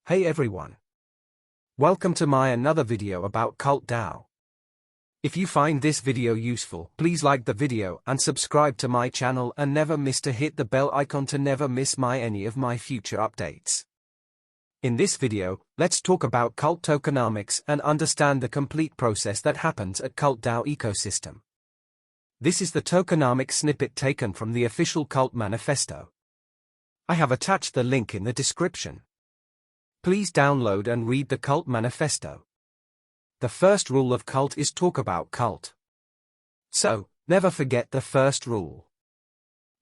Hey everyone. Welcome to my another video about Cult DAO. If you find this video useful, please like the video and subscribe to my channel and never miss to hit the bell icon to never miss any of my future updates. In this video, let's talk about Cult Tokenomics and understand the complete process that happens at Cult DAO ecosystem. This is the tokenomics snippet taken from the official Cult Manifesto. I have attached the link in the description. Please download and read the Cult Manifesto. The first rule of Cult is talk about Cult. So, never forget the first rule.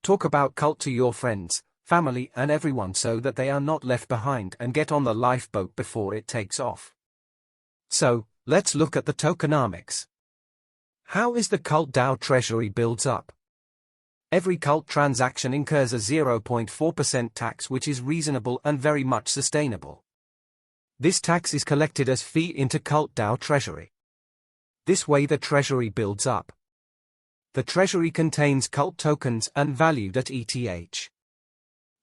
Talk about Cult to your friends, family and everyone so that they are not left behind and get on the lifeboat before it takes off. So, let's look at the tokenomics. How is the Cult DAO treasury builds up? Every Cult transaction incurs a 0.4% tax, which is reasonable and very much sustainable. This tax is collected as fee into Cult DAO treasury. This way the treasury builds up. The treasury contains Cult tokens and valued at ETH.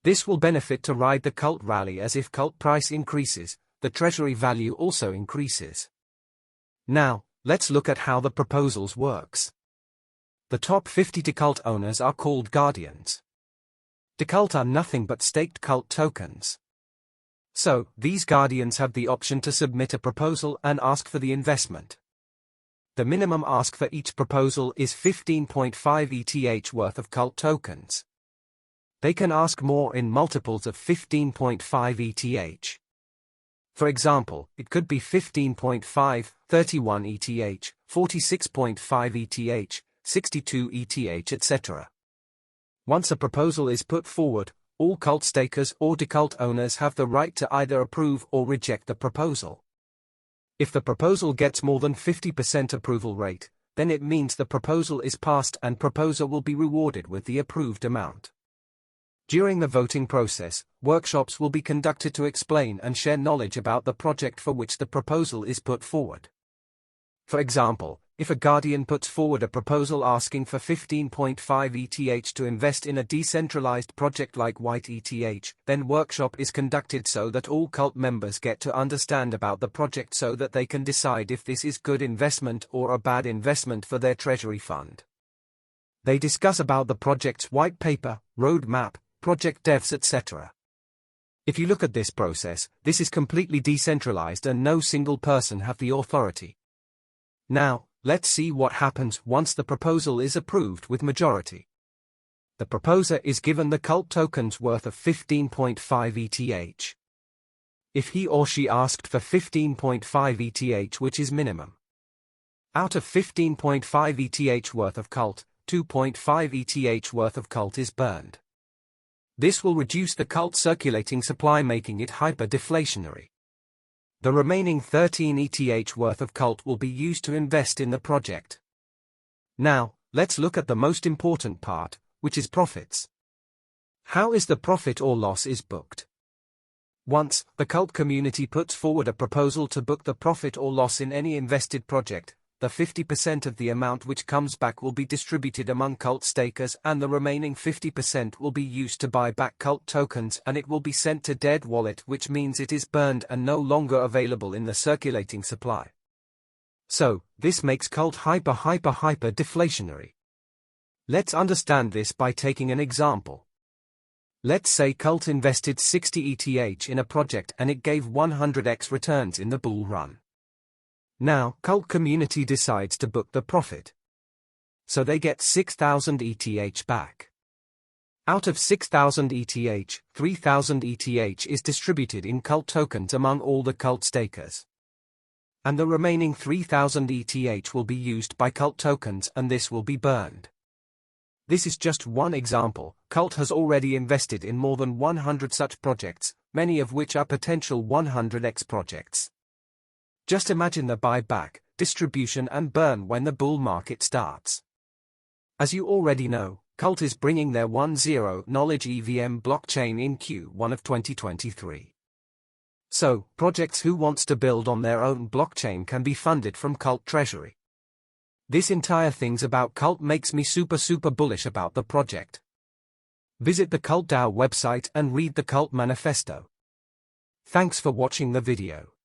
This will benefit to ride the Cult rally, as if Cult price increases, the treasury value also increases. Now, let's look at how the proposals works. The top 50 Cult owners are called guardians. Cult are nothing but staked Cult tokens. So, these guardians have the option to submit a proposal and ask for the investment. The minimum ask for each proposal is 15.5 ETH worth of Cult tokens. They can ask more in multiples of 15.5 ETH. For example, it could be 15.5, 31 ETH, 46.5 ETH, 62 ETH, etc. Once a proposal is put forward, all Cult stakers or Cult owners have the right to either approve or reject the proposal. If the proposal gets more than 50% approval rate, then it means the proposal is passed and proposer will be rewarded with the approved amount. During the voting process, workshops will be conducted to explain and share knowledge about the project for which the proposal is put forward. For example, if a guardian puts forward a proposal asking for 15.5 ETH to invest in a decentralized project like White ETH, then workshop is conducted so that all Cult members get to understand about the project so that they can decide if this is good investment or a bad investment for their treasury fund. They discuss about the project's white paper, roadmap, project devs, etc. If you look at this process, this is completely decentralized and no single person have the authority. Now, let's see what happens once the proposal is approved with majority. The proposer is given the Cult tokens worth of 15.5 ETH. If he or she asked for 15.5 ETH, which is minimum. Out of 15.5 ETH worth of Cult, 2.5 ETH worth of Cult is burned. This will reduce the Cult circulating supply, making it hyper-deflationary. The remaining 13 ETH worth of Cult will be used to invest in the project. Now, let's look at the most important part, which is profits. How is the profit or loss is booked? Once the Cult community puts forward a proposal to book the profit or loss in any invested project, the 50% of the amount which comes back will be distributed among Cult stakers and the remaining 50% will be used to buy back Cult tokens, and it will be sent to dead wallet, which means it is burned and no longer available in the circulating supply. So, this makes Cult hyper deflationary. Let's understand this by taking an example. Let's say Cult invested 60 ETH in a project and it gave 100x returns in the bull run. Now, Cult community decides to book the profit. So they get 6,000 ETH back. Out of 6,000 ETH, 3,000 ETH is distributed in Cult tokens among all the Cult stakers. And the remaining 3,000 ETH will be used by Cult tokens and this will be burned. This is just one example. Cult has already invested in more than 100 such projects, many of which are potential 100x projects. Just imagine the buyback, distribution and burn when the bull market starts. As you already know, Cult is bringing their 1.0 knowledge EVM blockchain in Q1 of 2023. So, projects who wants to build on their own blockchain can be funded from Cult treasury. This entire thing's about Cult makes me super bullish about the project. Visit the Cult DAO website and read the Cult Manifesto. Thanks for watching the video.